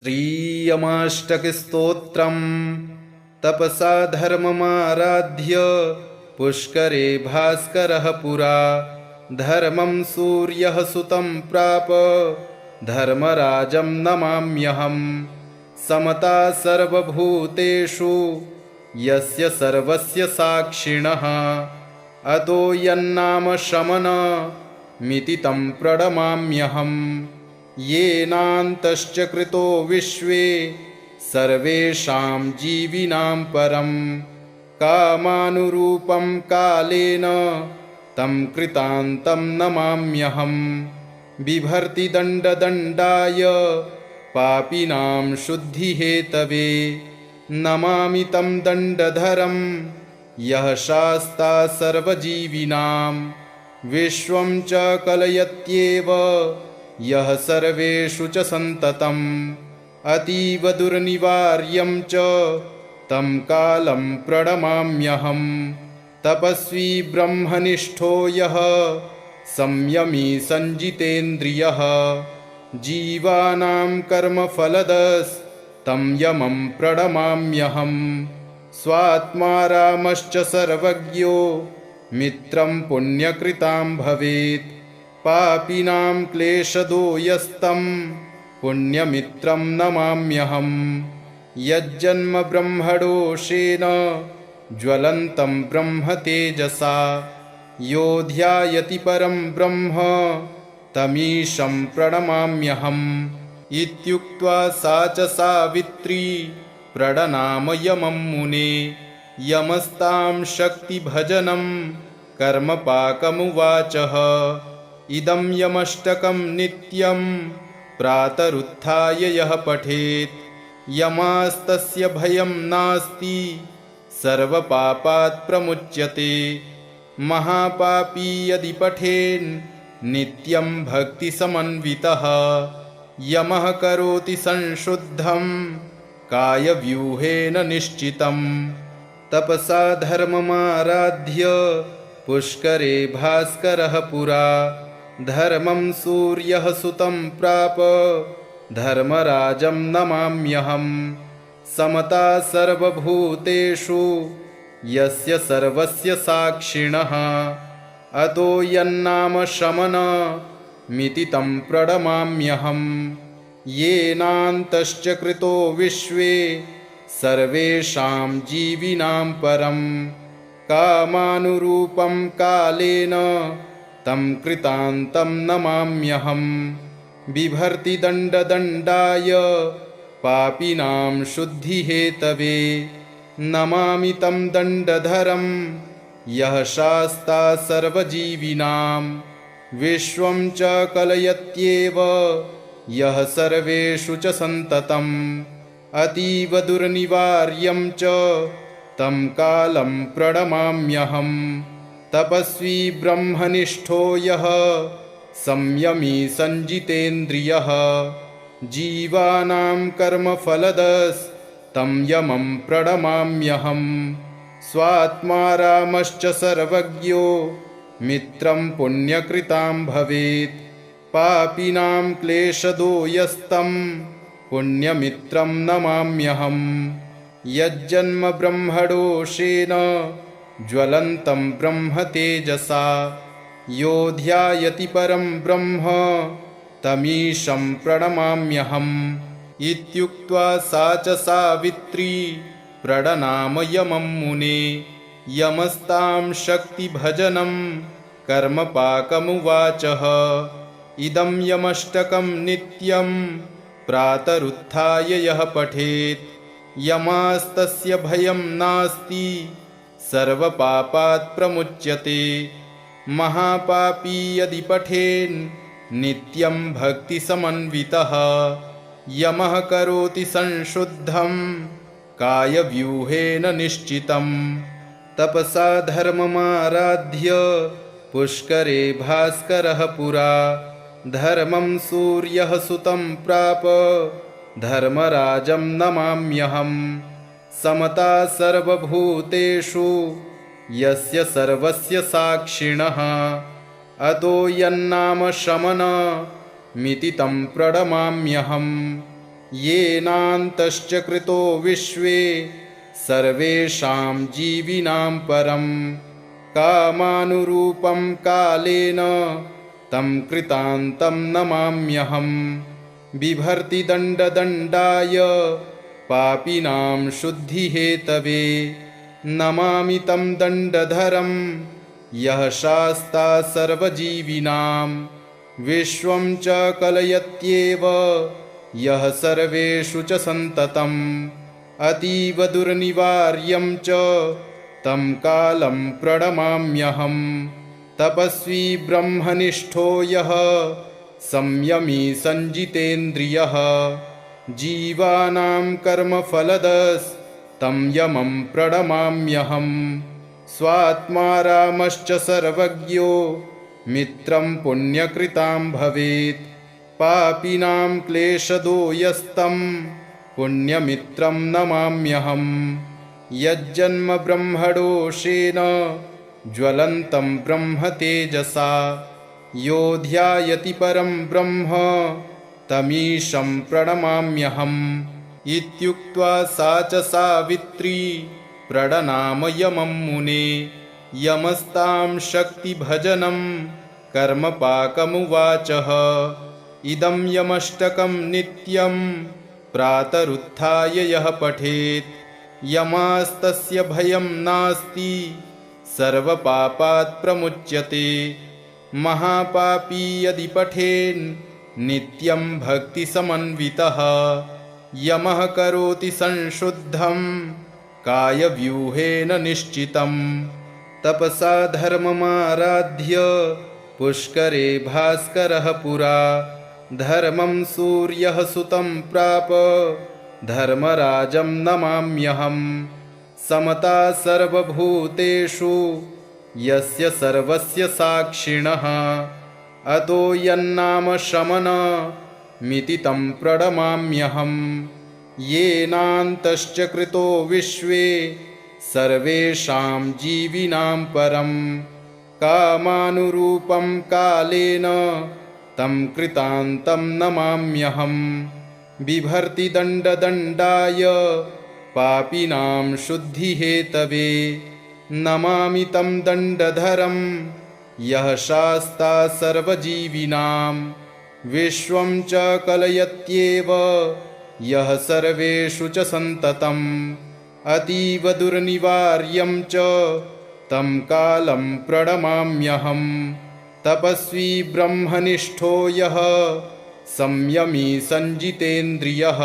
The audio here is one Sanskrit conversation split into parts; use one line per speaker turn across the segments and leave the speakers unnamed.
श्रियमाष्टकस्तोत्रम् तपसा धर्ममाराध्य पुष्करे भास्करः पुरा धर्मं सूर्यः सुतं प्राप धर्मराजं नमाम्यहम्। समता सर्वभूतेषु यस्य सर्वस्य साक्षिणः अतो यन्नाम शमनमिति तं प्रणमाम्यहम्। येनान्तश्च कृतो विश्वे सर्वेषां जीविनां परं कामानुरूपं कालेन तं कृतान्तं नमाम्यहम्। बिभर्ति दण्डदण्डाय पापिनां शुद्धिहेतवे नमामि तं दण्डधरं यः शास्ता सर्वजीविनां। विश्वं च कलयत्येव यः सर्वेषु च सन्ततम् अतीव दुर्निवार्यं च तं कालं प्रणमाम्यहम्। तपस्वी ब्रह्मनिष्ठो यः संयमी सञ्जितेन्द्रियः जीवानां कर्मफलदस्तं यमं प्रणमाम्यहम्। स्वात्मा रामश्च सर्वज्ञो मित्रं पुण्यकृतां भवेत् पापिनां क्लेशदो यस्तं पुण्यमित्रं नमाम्यहम्। यज्जन्म ब्रह्मडोषेण ज्वलन्तं ब्रह्म तेजसा यो ध्यायति परं ब्रह्म तमीशं प्रणमाम्यहम्। इत्युक्त्वा सा च सावित्री प्रणनाम यमं मुने यमस्तां शक्तिभजनं कर्मपाकमुवाचः। इदं यमष्टकं नित्यं प्रातरुत्थाय यः पठेत् यमास्तस्य भयं नास्ति सर्वपापात् प्रमुच्यते। महापापी यदि पठेन् नित्यं भक्तिसमन्वितः यमः करोति संशुद्धं कायव्यूहेन निश्चितम्। तपसा धर्ममाराध्य पुष्करे भास्करः पुरा धर्मं सूर्यः सुतं प्राप धर्मराजं नमाम्यहम्। समता सर्वभूतेषु यस्य सर्वस्य साक्षिणः अतो यन्नाम शमनमिति तं प्रणमाम्यहम्। येनान्तश्च कृतो विश्वे सर्वेषां जीविनां परं कामानुरूपं कालेन तं कृतान्तं नमाम्यहम्। बिभर्ति दण्डदण्डाय पापिनां शुद्धिहेतवे नमामि तं दण्डधरं यः शास्ता सर्वजीविनां। विश्वं च कलयत्येव यः सर्वेषु च सन्ततम् अतीव दुर्निवार्यं च तं कालं प्रणमाम्यहम्। तपस्वी ब्रह्मनिष्ठो यः संयमी सञ्जितेन्द्रियः जीवानां कर्मफलदस्तं यमं प्रणमाम्यहम्। स्वात्मा रामश्च सर्वज्ञो मित्रं पुण्यकृतां भवेत् पापिनां क्लेशदो यस्तं पुण्यमित्रं नमाम्यहम्। यज्जन्म ब्रह्मडोषेण ज्वलन्तं ब्रह्म तेजसा यो ध्यायति परं ब्रह्म तमीशं प्रणमाम्यहम्। इत्युक्त्वा सा च सावित्री प्रणनाम यमं मुने यमस्तां शक्तिभजनं कर्मपाकमुवाचः। इदं यमष्टकं नित्यं प्रातरुत्थाय यः पठेत् यमास्तस्य भयं नास्ति सर्वपापात् प्रमुच्यते। महापापी यदि पठेन् नित्यं भक्तिसमन्वितः यमः करोति संशुद्धं कायव्यूहेन निश्चितम्। तपसा धर्ममाराध्य पुष्करे भास्करः पुरा धर्मं सूर्यः सुतं प्राप धर्मराजं नमाम्यहम्। समता सर्वभूतेषु यस्य सर्वस्य साक्षिणः अतो यन्नाम शमनमिति तं प्रणमाम्यहम्। येनान्तश्च कृतो विश्वे सर्वेषां जीविनां परं कामानुरूपं कालेन तं कृतान्तं नमाम्यहम् बिभर्ति दण्डदण्डाय पापिनां शुद्धिहेतवे नमामि तं दण्डधरं यः शास्ता सर्वजीविनां विश्वं च कलयत्येव यः सर्वेषु च सन्ततम् अतीव दुर्निवार्यं च तं कालं प्रणमाम्यहम् तपस्वी ब्रह्मनिष्ठो यः संयमी संजितेन्द्रियः जीवानां कर्मफलदस्तं यमं प्रणमाम्यहम् स्वात्मा रामश्च सर्वज्ञो मित्रं पुण्यकृतां भवेत् पापिनां क्लेशदो यस्तं पुण्यमित्रं नमाम्यहम् यज्जन्म ब्रह्मडोषेण ज्वलन्तं ब्रह्म तेजसा यो ध्यायति परं ब्रह्म तमीशं प्रणमाम्यहम् इत्युक्त्वा सा च सावित्री प्रणनाम यमं मुने यमस्तां शक्तिभजनं कर्मपाकमुवाचः इदं यमष्टकं नित्यं प्रातरुत्थाय यः पठेत् यमास्तस्य भयं नास्ति सर्वपापात् प्रमुच्यते महापापी यदि पठेन् नित्यं भक्तिसमन्वितः यमः करोति संशुद्धं कायव्यूहेन निश्चितं तपसा धर्ममाराध्य पुष्करे भास्करः पुरा धर्मं सूर्यः सुतं प्राप धर्मराजं नमाम्यहम् समता सर्वभूतेषु यस्य सर्वस्य साक्षिणः अतो यन्नाम शमनमिति तं प्रणमाम्यहम् येनान्तश्च कृतो विश्वे सर्वेषां जीविनां परं कामानुरूपं कालेन तं कृतान्तं नमाम्यहम् बिभर्ति दण्डदण्डाय पापिनां शुद्धिहेतवे नमामि तं दण्डधरं यः शास्ता सर्वजीविनां विश्वं च कलयत्येव यः सर्वेषु च सन्ततम् अतीव दुर्निवार्यं च तं कालं प्रणमाम्यहम् तपस्वी ब्रह्मनिष्ठो यः संयमी संजितेन्द्रियः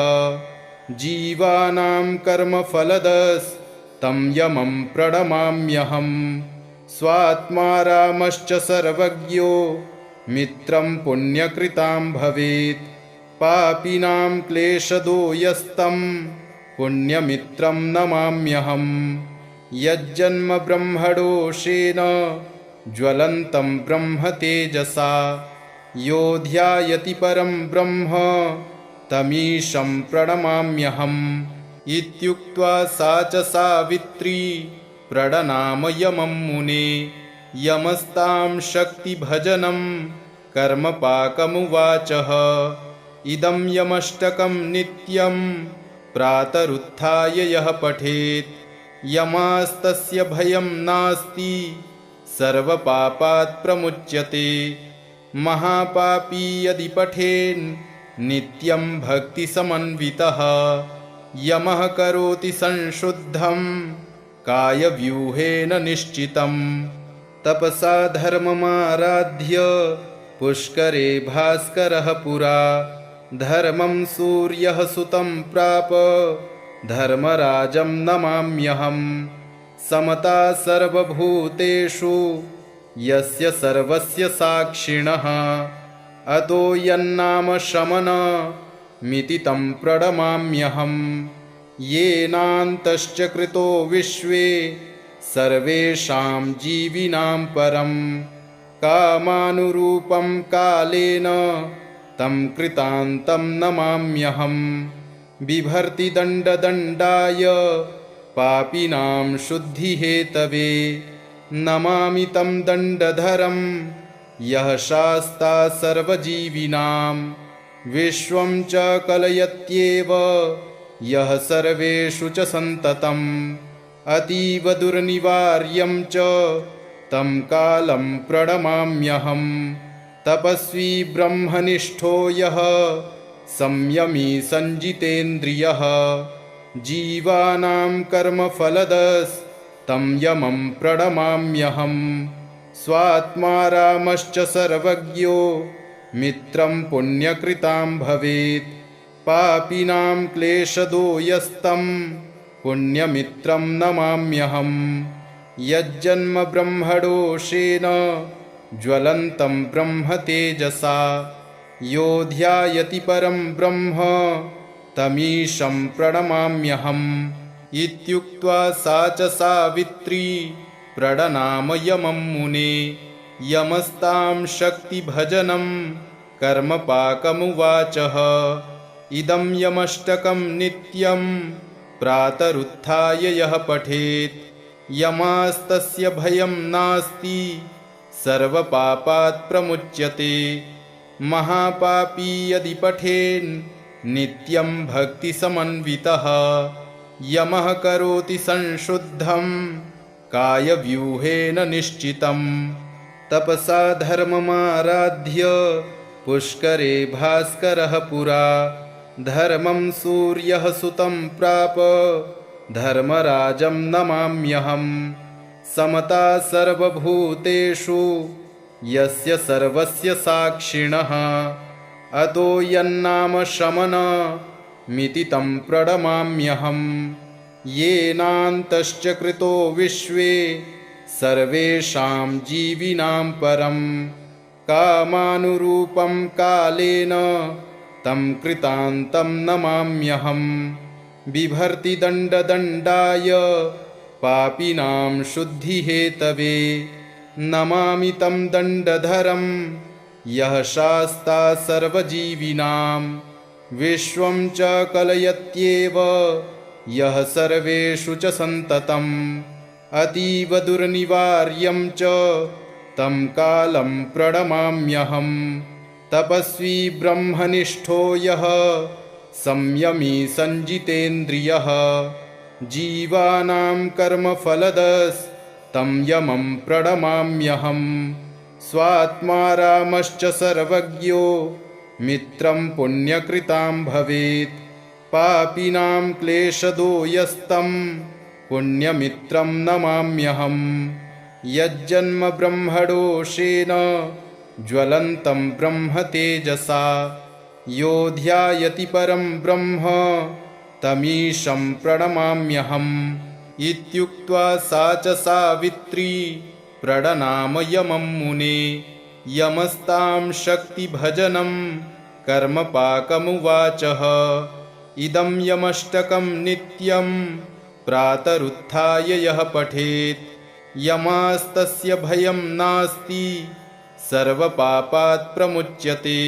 जीवानां कर्मफलदस्तं यमं प्रणमाम्यहम् स्वात्मा रामश्च सर्वज्ञो मित्रं पुण्यकृतां भवेत् पापिनां क्लेशदो यस्तं पुण्यमित्रं नमाम्यहम् यज्जन्म ब्रह्मडोषेण ज्वलन्तं ब्रह्म तेजसा यो ध्यायति परं ब्रह्म तमीशं प्रणमाम्यहम् इत्युक्त्वा सा च सावित्री प्रणनाम यमं मुने यमस्तां शक्तिभजनं कर्मपाकमुवाचः इदं यमष्टकं नित्यं प्रातरुत्थाय यः पठेत् यमास्तस्य भयं नास्ति सर्वपापात् प्रमुच्यते महापापी यदि पठेन् नित्यं भक्तिसमन्वितः यमः करोति संशुद्धं कायव्यूहेन निश्चितं तपसा धर्ममाराध्य पुष्करे भास्करः पुरा धर्मं सूर्यः सुतं प्राप धर्मराजं नमाम्यहम् समता सर्वभूतेषु यस्य सर्वस्य साक्षिणः अतो यन्नाम शमनमिति तं प्रणमाम्यहम् येनान्तश्च कृतो विश्वे सर्वेषां जीविनां परं कामानुरूपं कालेन तं कृतान्तं नमाम्यहम् बिभर्ति दण्डदण्डाय पापिनां शुद्धिहेतवे नमामि तं दण्डधरं यः शास्ता सर्वजीविनां विश्वं च कलयत्येव यः सर्वेषु च सन्ततम् अतीव दुर्निवार्यं च तं कालं प्रणमाम्यहम् तपस्वी ब्रह्मनिष्ठो यः संयमी संजितेन्द्रियः जीवानां कर्मफलदस्तं यमं प्रणमाम्यहम् स्वात्मा रामश्च सर्वज्ञो मित्रं पुण्यकृतां भवेत् पापिनां क्लेशदो यस्तं पुण्यमित्रं नमाम्यहम् यज्जन्म ब्रह्मडोषेण ज्वलन्तं ब्रह्म तेजसा यो ध्यायति परं ब्रह्म तमीशं प्रणमाम्यहम् इत्युक्त्वा सा च सावित्री प्रणनाम यमं मुने यमस्तां शक्तिभजनं कर्मपाकमुवाचः इदं यमष्टकं नित्यं प्रातरुत्थाय यः पठेत् यमास्तस्य भयं नास्ति सर्वपापात् प्रमुच्यते महापापी यदि पठेन् नित्यं भक्तिसमन्वितः यमः करोति संशुद्धं कायव्यूहेन निश्चितम् तपसा धर्ममाराध्य पुष्करे भास्करः पुरा धर्मं सूर्यः सुतं प्राप धर्मराजं नमाम्यहम् समता सर्वभूतेषु यस्य सर्वस्य साक्षिणः अतो यन्नाम शमनमिति तं प्रणमाम्यहम् येनान्तश्च कृतो विश्वे सर्वेषां जीविनां परं कामानुरूपं कालेन तं कृतान्तं नमाम्यहम् बिभर्ति दण्डदण्डाय पापिनां शुद्धिहेतवे नमामि तं दण्डधरं यः शास्ता सर्वजीविनां विश्वं च कलयत्येव यः सर्वेषु च सन्ततम् अतीव दुर्निवार्यं च तं कालं प्रणमाम्यहम् तपस्वी ब्रह्मनिष्ठो यः संयमी संजितेन्द्रियः जीवानां कर्मफलदस्तं यमं प्रणमाम्यहम् स्वात्मा रामश्च सर्वज्ञो मित्रं पुण्यकृतां भवेत् पापिनां क्लेशदो यस्तं पुण्यमित्रं नमाम्यहम् यज्जन्म ब्रह्मडोषेण ज्वलन्तं ब्रह्म तेजसा यो ध्यायति परं ब्रह्म तमीशं प्रणमाम्यहम् इत्युक्त्वा सा च सावित्री प्रणनाम यमं मुने यमस्तां शक्तिभजनं कर्मपाकमुवाचः इदं यमष्टकं नित्यं प्रातरुत्थाय यः पठेत् यमास्तस्य भयं नास्ति सर्वपापात् प्रमुच्यते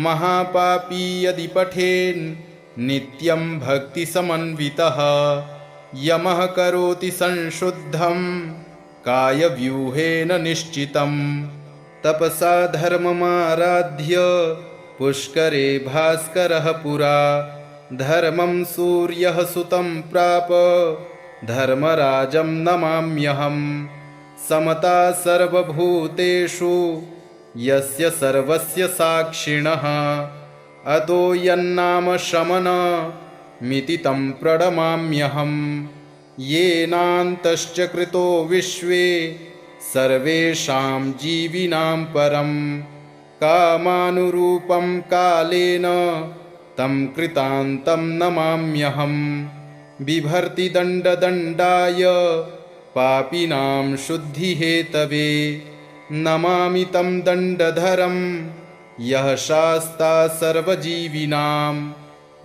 महापापी यदि पठेन् नित्यं भक्तिसमन्वितः यमः करोति संशुद्धं कायव्यूहेन निश्चितम् तपसा धर्ममाराध्य पुष्करे भास्करः पुरा धर्मं सूर्यः सुतं प्राप धर्मराजं नमाम्यहम् समता सर्वभूतेषु यस्य सर्वस्य साक्षिणः अतो यन्नाम शमनमिति तं प्रणमाम्यहम् येनान्तश्च कृतो विश्वे सर्वेषां जीविनां परं कामानुरूपं कालेन तं कृतान्तं नमाम्यहम् बिभर्ति दण्डदण्डाय पापिनां शुद्धिहेतवे नमामि तं दण्डधरं यः शास्ता सर्वजीविनां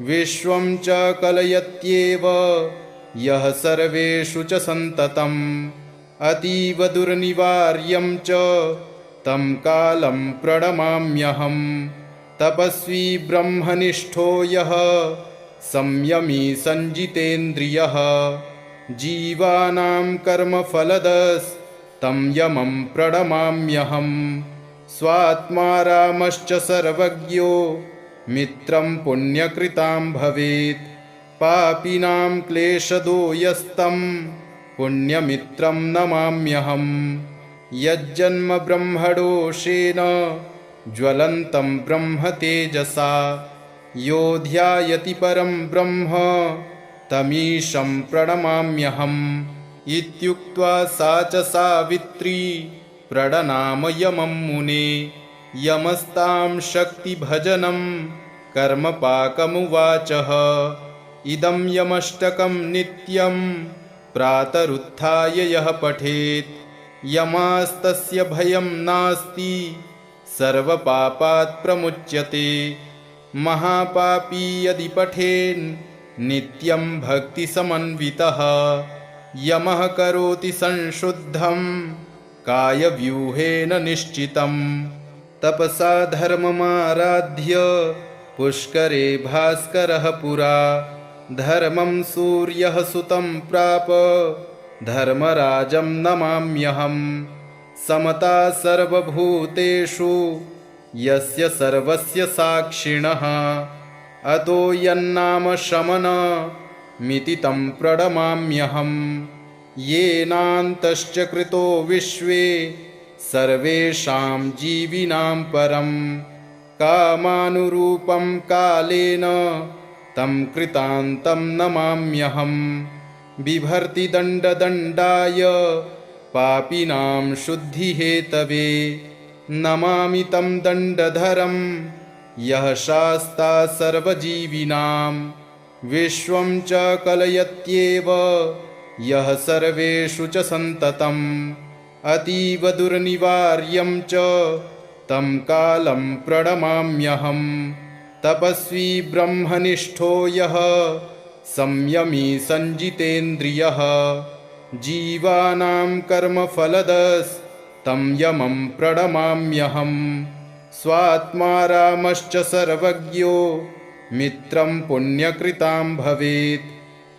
विश्वं च कलयत्येव यः सर्वेषु च सन्ततम् अतीव दुर्निवार्यं च तं कालं प्रणमाम्यहम् तपस्वी ब्रह्मनिष्ठो यः संयमी संजितेन्द्रियः जीवानां कर्मफलदस्तं यमं प्रणमाम्यहम् स्वात्मा रामश्च सर्वज्ञो मित्रं पुण्यकृतां भवेत्। पापिनां क्लेशदो यस्तं पुण्यमित्रं नमाम्यहम्। यज्जन्म ब्रह्मडोषेण ज्वलन्तं ब्रह्म तेजसा यो ध्यायति परं ब्रह्म तमीशं प्रणमाम्यहम्। इत्युक्त्वा सा च सावित्री प्रणनाम यमं मुने। यमस्तां शक्तिभजनं कर्मपाकमुवाचः। इदं यमष्टकं नित्यं प्रातरुत्थाय यः पठेत् यमास्तस्य भयं नास्ति सर्वपापात् प्रमुच्यते। महापापी यदि पठेन् नित्यं भक्तिसमन्वितः यमः करोति संशुद्धं कायव्यूहेन निश्चितम्। तपसा धर्ममाराध्य पुष्करे भास्करः पुरा धर्मं सूर्यः सुतं प्राप धर्मराजं नमाम्यहम्। समता सर्वभूतेषु यस्य सर्वस्य साक्षिणः अतो यन्नाम शमनमिति तं प्रणमाम्यहम्। येनान्तश्च कृतो विश्वे सर्वेषां जीविनां परं कामानुरूपं कालेन तं कृतान्तं नमाम्यहम्। बिभर्ति दण्डदण्डाय पापिनां शुद्धिहेतवे नमामि तं दण्डधरं यः शास्ता सर्वजीविनां। विश्वं च कलयत्येव यः सर्वेषु च सन्ततम् अतीव दुर्निवार्यं च तं कालं प्रणमाम्यहम्। तपस्वी ब्रह्मनिष्ठो यः संयमी सञ्जितेन्द्रियः जीवानां कर्मफलदस्तं यमं प्रणमाम्यहम्। स्वात्मा रामश्च सर्वज्ञो मित्रं पुण्यकृतां भवेत्।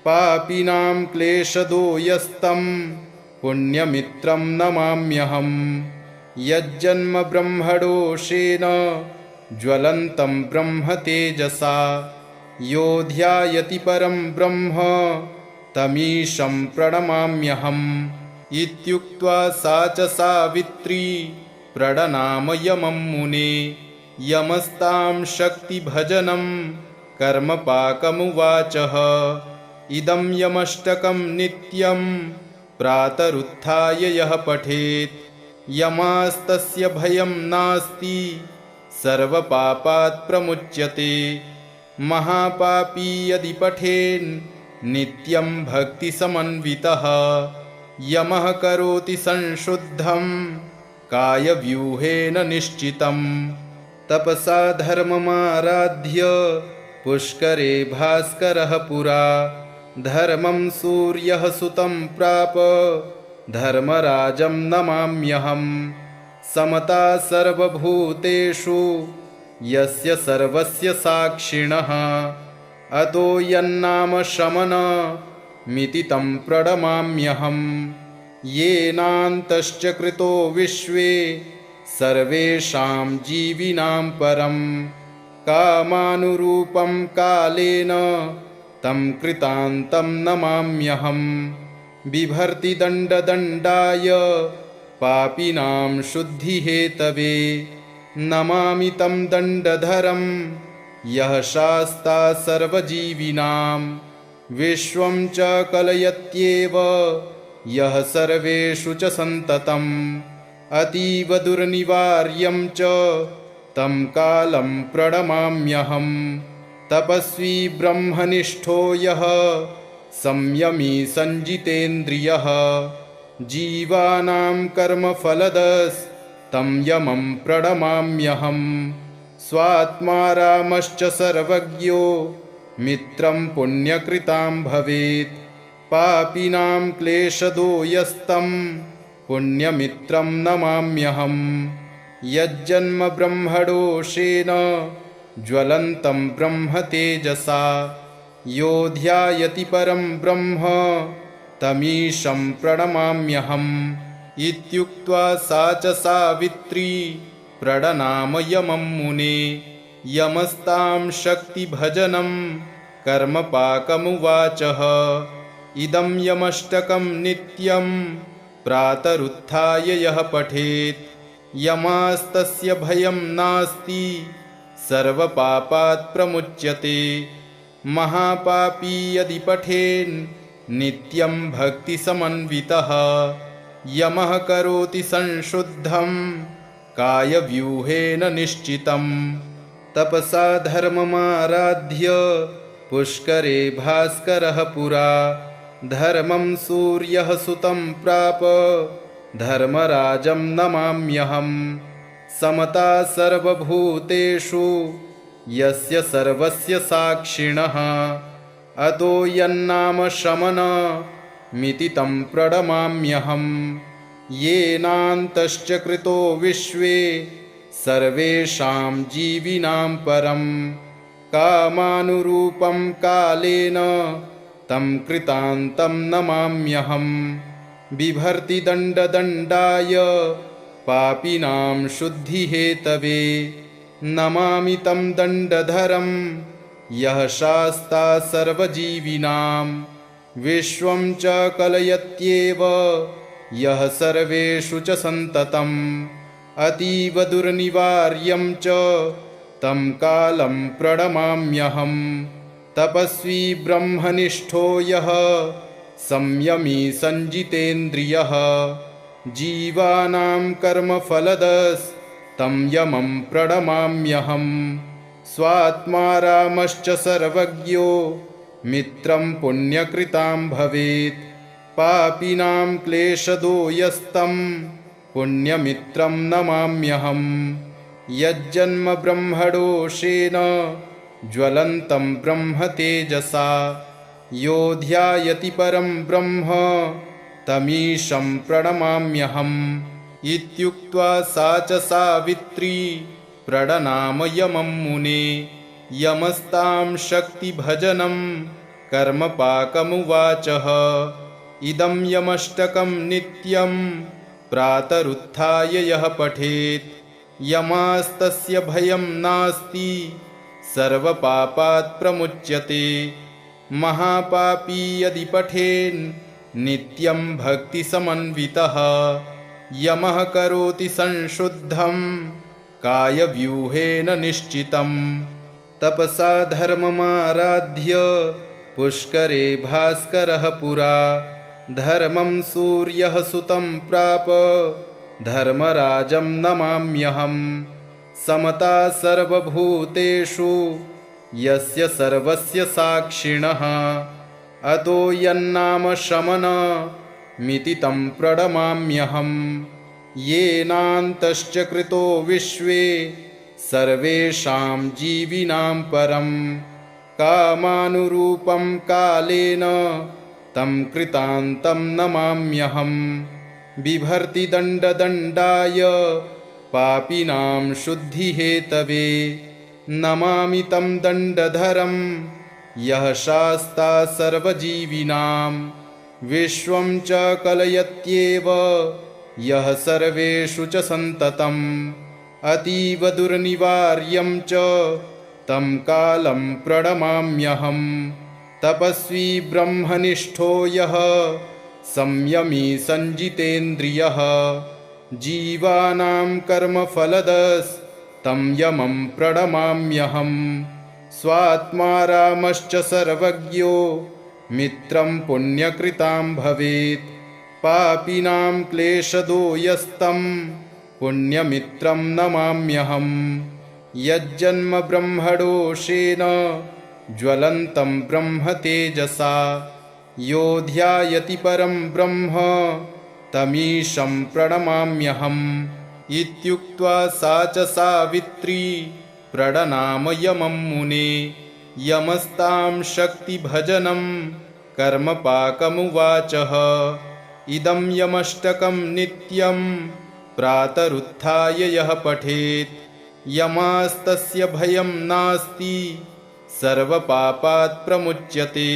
पापिनां क्लेशदो यस्तं पुण्यमित्रं नमाम्यहम्। यज्जन्म ब्रह्मडोषेण ज्वलन्तं ब्रह्म तेजसा यो ध्यायति परं ब्रह्म तमीशं प्रणमाम्यहम्। इत्युक्त्वा सा च सावित्री प्रणनाम यमं मुने। यमस्तां शक्तिभजनं कर्मपाकमुवाचः। इदं यमष्टकं नित्यं प्रातरुत्थाय यः पठेत् यमास्तस्य भयं नास्ति सर्वपापात् प्रमुच्यते। महापापी यदि पठेन् नित्यं भक्तिसमन्वितः यमः करोति संशुद्धं कायव्यूहेन निश्चितम्। तपसा धर्ममाराध्य पुष्करे भास्करः पुरा धर्मं सूर्यः सुतं प्राप धर्मराजं नमाम्यहम्। समता सर्वभूतेषु यस्य सर्वस्य साक्षिणः अतो यन्नाम शमनमिति तं प्रणमाम्यहम्। येनान्तश्च कृतो विश्वे सर्वेषां जीविनां परं कामानुरूपं कालेन तं कृतान्तं नमाम्यहम्। बिभर्ति दण्डदण्डाय पापिनां शुद्धिहेतवे नमामि तं दण्डधरं यः शास्ता सर्वजीविनां। विश्वं च कलयत्येव यः सर्वेषु च सन्ततम् अतीव दुर्निवार्यं च तं कालं प्रणमाम्यहम्। तपस्वी ब्रह्मनिष्ठो यः संयमी सञ्जितेन्द्रियः जीवानां कर्मफलदस्तं यमं प्रणमाम्यहम्। स्वात्मा रामश्च सर्वज्ञो मित्रं पुण्यकृतां भवेत्। पापिनां क्लेशदो यस्तं पुण्यमित्रं नमाम्यहम्। यज्जन्म ब्रह्मडोषेण ज्वलन्तं ब्रह्म तेजसा यो ध्यायति परं ब्रह्म तमीशं प्रणमाम्यहम्। इत्युक्त्वा सा च सावित्री प्रणनाम यमं मुने। यमस्तां शक्तिभजनं कर्मपाकमुवाचः इदं यमष्टकं नित्यं प्रातरुत्थाय यः पठेत् यमास्तस्य भयं नास्ति सर्वपापात् प्रमुच्यते। महापापी यदि पठेन् नित्यं भक्तिसमन्वितः यमः करोति संशुद्धं कायव्यूहेन निश्चितम्। तपसा धर्ममाराध्य पुष्करे भास्करः पुरा धर्मं सूर्यः सुतं प्राप धर्मराजं नमाम्यहम्। समता सर्वभूतेषु यस्य सर्वस्य साक्षिणः अतो यन्नाम शमनमिति तं प्रणमाम्यहम्। येनान्तश्च कृतो विश्वे सर्वेषां जीविनां परं कामानुरूपं कालेन तं कृतान्तं नमाम्यहम्। बिभर्ति दण्डदण्डाय पापिनां शुद्धिहेतवे नमामि तं दण्डधरं यः शास्ता सर्वजीविनां। विश्वं च कलयत्येव यः सर्वेषु च सन्ततम् अतीव दुर्निवार्यं च तं कालं प्रणमाम्यहम्। तपस्वी ब्रह्मनिष्ठो यः संयमी संजितेन्द्रियः जीवानां कर्मफलदस्तं यमं प्रणमाम्यहम्। स्वात्मा रामश्च सर्वज्ञो मित्रं पुण्यकृतां भवेत् पापिनां क्लेशदो यस्तं पुण्यमित्रं नमाम्यहम्। यज्जन्म ब्रह्मडोषेण ज्वलन्तं ब्रह्म तेजसा यो ध्यायति परं ब्रह्म तमीशं प्रणमाम्यहम्। इत्युक्त्वा सा च सावित्री प्रणनाम यमं मुने यमस्तां शक्तिभजनं कर्मपाकमुवाचः इदं यमष्टकं नित्यं प्रातरुत्थाय यः पठेत् यमास्तस्य भयं नास्ति सर्वपापात् प्रमुच्यते। महापापी यदि पठेन् नित्यं भक्तिसमन्वितः यमः करोति संशुद्धं कायव्यूहेन निश्चितम्। तपसा धर्ममाराध्य पुष्करे भास्करः पुरा धर्मं सूर्यः सुतं प्राप धर्मराजं नमाम्यहम्। समता सर्वभूतेषु यस्य सर्वस्य साक्षिणः अतो यन्नाम शमनमिति तं प्रणमाम्यहम्। येनान्तश्च कृतो विश्वे सर्वेषां जीविनां परं कामानुरूपं कालेन तं कृतान्तं नमाम्यहम्। बिभर्ति दण्डदण्डाय पापिनां शुद्धिहेतवे नमामि तं दण्डधरं यः शास्ता सर्वजीविनां। विश्वं च कलयत्येव यः सर्वेषु च सन्ततम् अतीव दुर्निवार्यं च तं कालं प्रणमाम्यहम्। तपस्वी ब्रह्मनिष्ठो यः संयमी संजितेन्द्रियः जीवानां कर्मफलदस्तं यमं प्रणमाम्यहम्। स्वात्मा रामश्च सर्वज्ञो मित्रं पुण्यकृतां भवेत् पापिनां क्लेशदो यस्तं पुण्यमित्रं नमाम्यहम्। यज्जन्म ब्रह्मडोषेण ज्वलन्तं ब्रह्म तेजसा यो ध्यायति परं ब्रह्म तमीशं प्रणमाम्यहम्। इत्युक्त्वा सा च सावित्री प्रणनाम यमं मुने यमस्तां शक्तिभजनं कर्मपाकमुवाचः इदं यमष्टकं नित्यं प्रातरुत्थाय यः पठेत् यमास्तस्य भयं नास्ति सर्वपापात् प्रमुच्यते।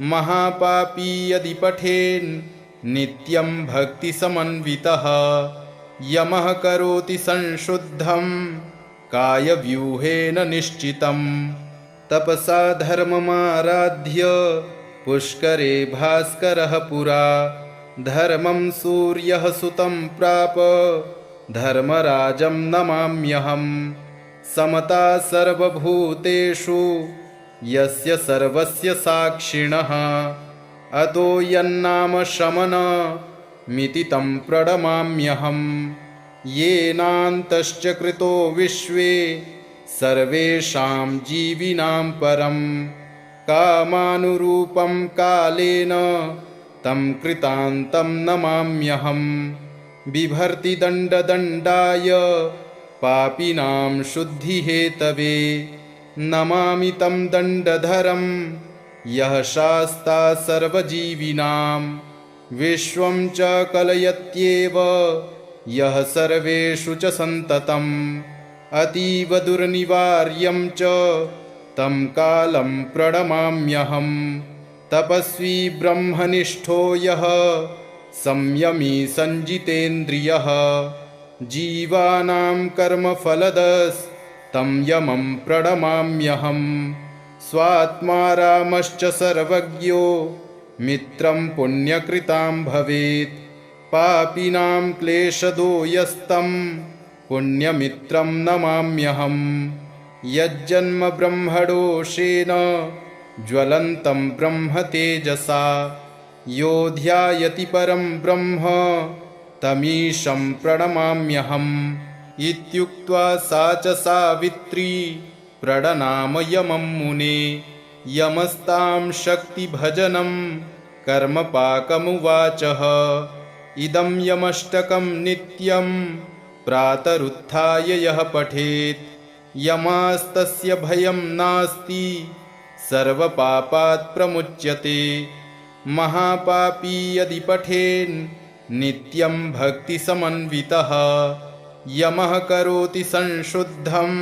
महापापी यदि पठेन् नित्यं भक्तिसमन्वितः यमः करोति संशुद्धं कायव्यूहेन निश्चितम् तपसा धर्ममाराध्य पुष्करे भास्करः पुरा धर्मं सूर्यः सुतं प्राप धर्मराजं नमाम्यहम् समता सर्वभूतेषु यस्य सर्वस्य साक्षिणः अतो यन्नाम शमनमिति तं प्रणमाम्यहम् येनान्तश्च कृतो विश्वे सर्वेषां जीविनां परं कामानुरूपं कालेन तं कृतान्तं नमाम्यहम् बिभर्ति दण्डदण्डाय पापिनां शुद्धिहेतवे नमामि तं दण्डधरं यः शास्ता सर्वजीविनां विश्वं च कलयत्येव यः सर्वेषु च सन्ततम् अतीव दुर्निवार्यं च तं कालं प्रणमाम्यहम् तपस्वी ब्रह्मनिष्ठो यः संयमी संजितेन्द्रियः जीवानां कर्मफलदस्तं यमं प्रणमाम्यहम् स्वात्मा रामश्च सर्वज्ञो मित्रं पुण्यकृतां भवेत् पापिनां क्लेशदो यस्तं पुण्यमित्रं नमाम्यहम् यज्जन्म ब्रह्मडोषेण ज्वलन्तं ब्रह्म तेजसा यो ध्यायति परं ब्रह्म तमीशं प्रणमाम्यहम् इत्युक्त्वा सा च सावित्री प्रणनाम यमं मुने यमस्तां शक्तिभजनं कर्मपाकमुवाचः इदं यमष्टकं नित्यं प्रातरुत्थाय यः पठेत् यमास्तस्य भयं नास्ति सर्वपापात् प्रमुच्यते महापापी यदि पठेन् नित्यं भक्तिसमन्वितः यमः करोति संशुद्धं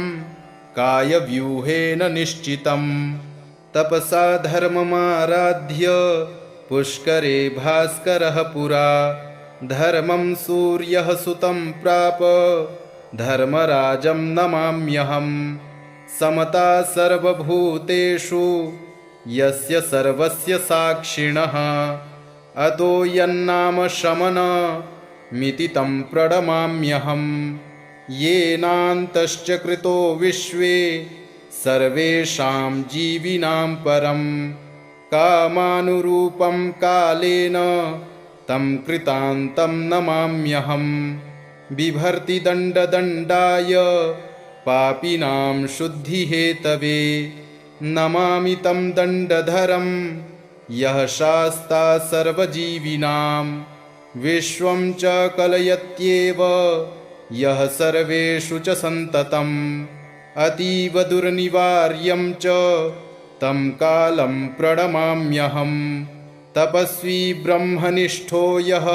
कायव्यूहेन निश्चितम् तपसा धर्ममाराध्य पुष्करे भास्करः पुरा धर्मं सूर्यः सुतं प्राप धर्मराजं नमाम्यहम् समता सर्वभूतेषु यस्य सर्वस्य साक्षिणः अतो यन्नाम शमनमिति तं प्रणमाम्यहम् येनान्तश्च कृतो विश्वे सर्वेषां जीविनां परं कामानुरूपं कालेन तं कृतान्तं नमाम्यहम् बिभर्ति दण्डदण्डाय पापिनां शुद्धिहेतवे नमामि तं दण्डधरं यः शास्ता सर्वजीविनां विश्वं च कलयत्येव यः सर्वेषु च सन्ततम् अतीव दुर्निवार्यं च तं कालं प्रणमाम्यहम् तपस्वी ब्रह्मनिष्ठो यः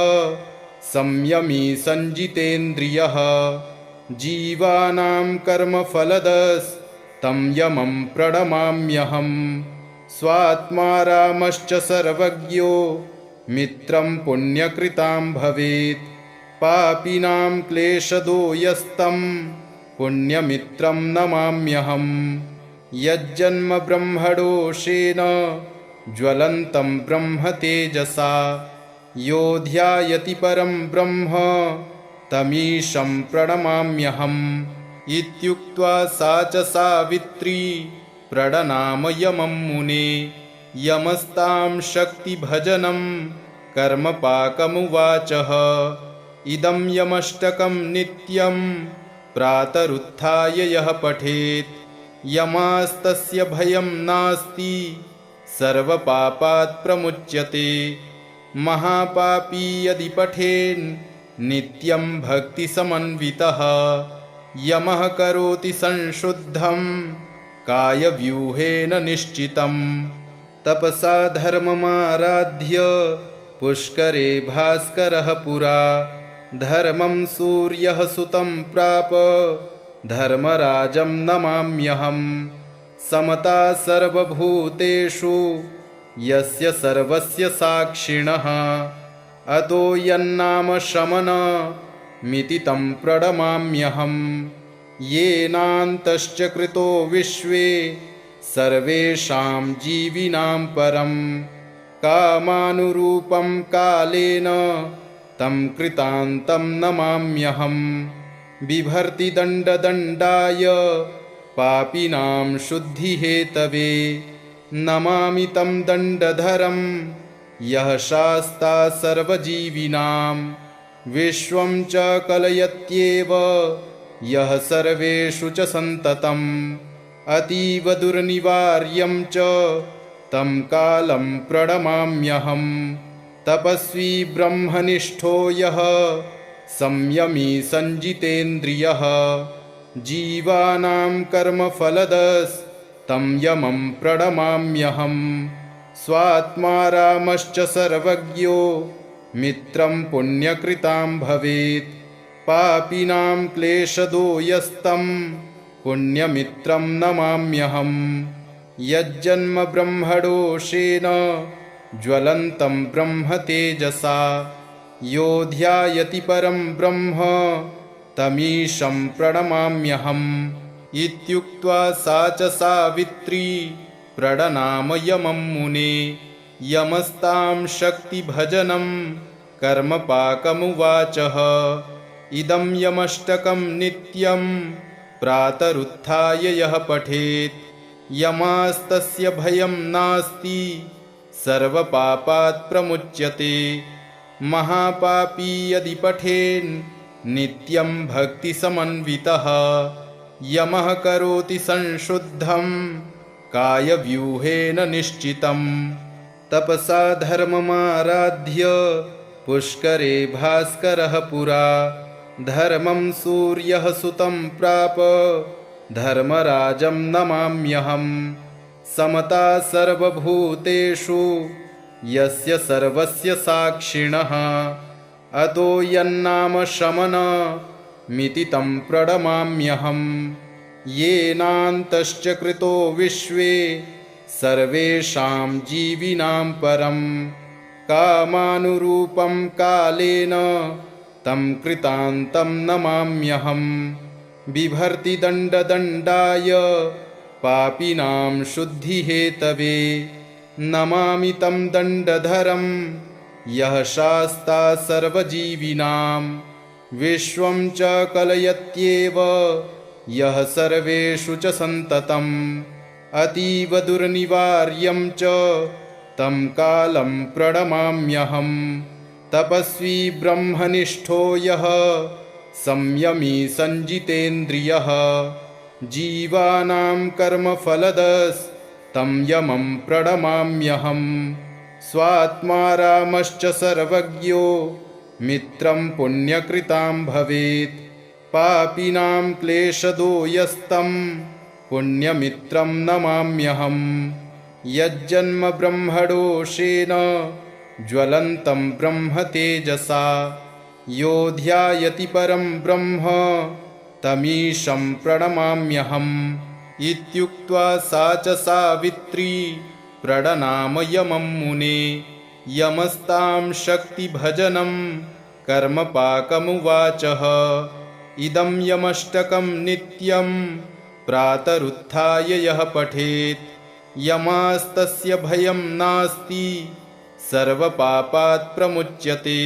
संयमी संजितेन्द्रियः जीवानां कर्मफलदस्तं यमं प्रणमाम्यहम् स्वात्मा रामश्च सर्वज्ञो मित्रं पुण्यकृतां भवेत् पापिनां क्लेशदो यस्तं पुण्यमित्रं नमाम्यहम् यज्जन्म ब्रह्मडोषेण ज्वलन्तं ब्रह्म तेजसा यो ध्यायति परं ब्रह्म तमीशं प्रणमाम्यहम् इत्युक्त्वा सा च सावित्री प्रणनाम यमं मुने यमस्तां शक्तिभजनं कर्मपाकमुवाचः इदं यमष्टकं नित्यं प्रातरुत्थाय यः पठेत् यमास्तस्य भयं नास्ति सर्वपापात् प्रमुच्यते महापापी यदि पठेन् नित्यं भक्तिसमन्वितः यमः करोति संशुद्धं कायव्यूहेन निश्चितम् तपसा धर्ममाराध्य पुष्करे भास्करः पुरा धर्मं सूर्यः सुतं प्राप धर्मराजं नमाम्यहम् समता सर्वभूतेषु यस्य सर्वस्य साक्षिणः अतो यन्नाम शमनमिति तं प्रणमाम्यहम् येनान्तश्च कृतो विश्वे सर्वेषां जीविनां परम् कामानुरूपं कालेन तं कृतान्तं नमाम्यहम् बिभर्ति दण्डदण्डाय पापिनां शुद्धिहेतवे नमामि तं दण्डधरं यः शास्ता सर्वजीविनां विश्वं च कलयत्येव यः सर्वेषु च सन्ततम् अतीव दुर्निवार्यं च तं कालं प्रणमाम्यहम् तपस्वी ब्रह्मनिष्ठो यः संयमी संजितेन्द्रियः जीवानां कर्मफलदस्तं यमं प्रणमाम्यहम् स्वात्मा रामश्च सर्वज्ञो मित्रं पुण्यकृतां भवेत् पापिनां क्लेशदो यस्तं पुण्यमित्रं नमाम्यहम् यज्जन्म ब्रह्मडोषेण ज्वलन्तं ब्रह्म तेजसा यो ध्यायति परं ब्रह्म तमीशं प्रणमाम्यहम् इत्युक्त्वा सा च सावित्री प्रणनाम यमं मुने यमस्तां शक्तिभजनं कर्मपाकमुवाचः इदं यमष्टकं नित्यं प्रातरुत्थाय यः पठेत् यमास्तस्य भयं नास्ति सर्वपापात् प्रमुच्यते महापापी यदि पठेन् नित्यं भक्तिसमन्वितः यमः करोति संशुद्धं कायव्यूहेन निश्चितम् तपसा धर्ममाराध्य पुष्करे भास्करः पुरा धर्मं सूर्यः सुतं प्राप धर्मराजं नमाम्यहम् समता सर्वभूतेषु यस्य सर्वस्य साक्षिणः अतो यन्नाम शमनमिति तं प्रणमाम्यहम् येनान्तश्च कृतो विश्वे सर्वेषां जीविनां परम् कामानुरूपं कालेन तं कृतान्तं नमाम्यहम् बिभर्ति दण्डदण्डाय पापिनां शुद्धिहेतवे नमामि तं दण्डधरं यः शास्ता सर्वजीविनां विश्वं च कलयत्येव यः सर्वेषु च सन्ततम् अतीव दुर्निवार्यं च तं कालं प्रणमाम्यहम् तपस्वी ब्रह्मनिष्ठो यः संयमी संजितेन्द्रियः जीवानां कर्मफलदस्तं यमं प्रणमाम्यहम् स्वात्मा रामश्च सर्वज्ञो मित्रं पुण्यकृतां भवेत् पापिनां क्लेशदो यस्तं पुण्यमित्रं नमाम्यहम् यज्जन्म ब्रह्मडोषेण ज्वलन्तं ब्रह्म तेजसा यो ध्यायति परं ब्रह्म तमीशं प्रणमाम्यहम् इत्युक्त्वा सा च सावित्री प्रणनाम यमं मुने यमस्तां शक्तिभजनं कर्मपाकमुवाचः इदं यमष्टकं नित्यं प्रातरुत्थाय यः पठेत् यमास्तस्य भयं नास्ति सर्वपापात् प्रमुच्यते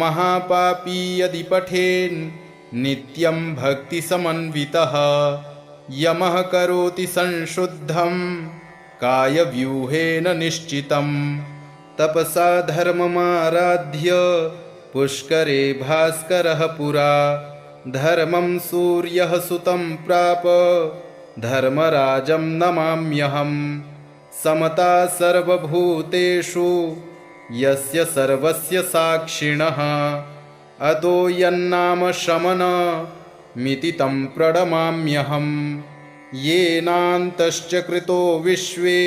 महापापी यदि पठेन् नित्यं भक्तिसमन्वितः यमः करोति संशुद्धं कायव्यूहेन निश्चितम् तपसा धर्ममाराध्य पुष्करे भास्करः पुरा धर्मं सूर्यः सुतं प्राप धर्मराजं नमाम्यहम् समता सर्वभूतेषु यस्य सर्वस्य साक्षिणः अतो यन्नाम शमनमिति तं प्रणमाम्यहम् येनान्तश्च कृतो विश्वे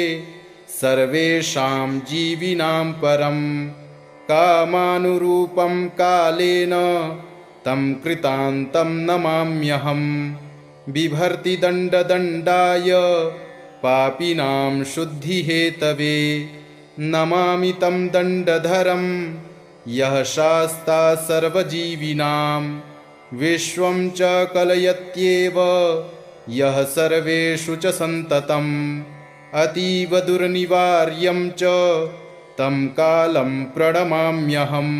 सर्वेषां जीविनां परम् कामानुरूपं कालेन तं कृतान्तं नमाम्यहम् बिभर्ति दण्डदण्डाय पापिनां शुद्धिहेतवे नमामि तं दण्डधरं यः शास्ता सर्वजीविनां विश्वं च कलयत्येव यः सर्वेषु च सन्ततम् अतीव दुर्निवार्यं च तं कालं प्रणमाम्यहम्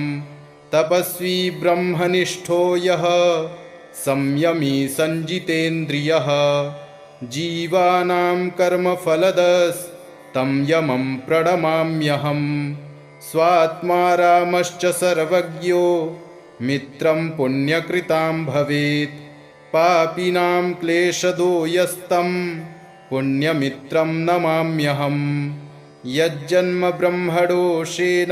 तपस्वी ब्रह्मनिष्ठो यः संयमी सञ्जितेन्द्रियः जीवानां कर्मफलदस्तं यमं प्रणमाम्यहम् स्वात्मा रामश्च सर्वज्ञो मित्रं पुण्यकृतां भवेत् पापिनां क्लेशदो यस्तं पुण्यमित्रं नमाम्यहम् यज्जन्म ब्रह्मडोषेण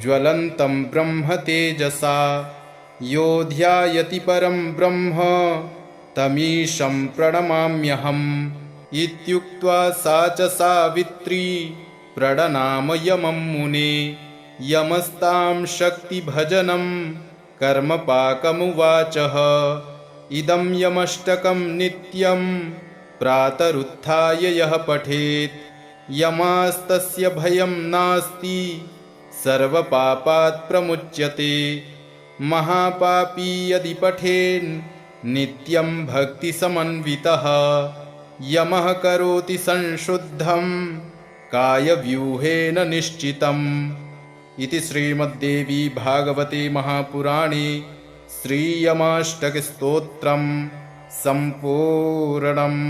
ज्वलन्तं ब्रह्म तेजसा यो ध्यायति परं ब्रह्म तमीशं प्रणमाम्यहम् इत्युक्त्वा सा च सावित्री प्रणनाम यमं मुने यमस्तां शक्तिभजनं कर्मपाकमुवाचः इदं यमष्टकं नित्यं प्रातरुत्थाय यः पठेत् यमास्तस्य भयं नास्ति सर्वपापात् प्रमुच्यते महापापी यदि पठेन् नित्यं भक्तिसमन्वितः यमः करोति संशुद्धं कायव्यूहेन निश्चितम् इति श्रीमद्देवी भागवते महापुराणे श्रीयमाष्टकस्तोत्रम् सम्पूर्णम्।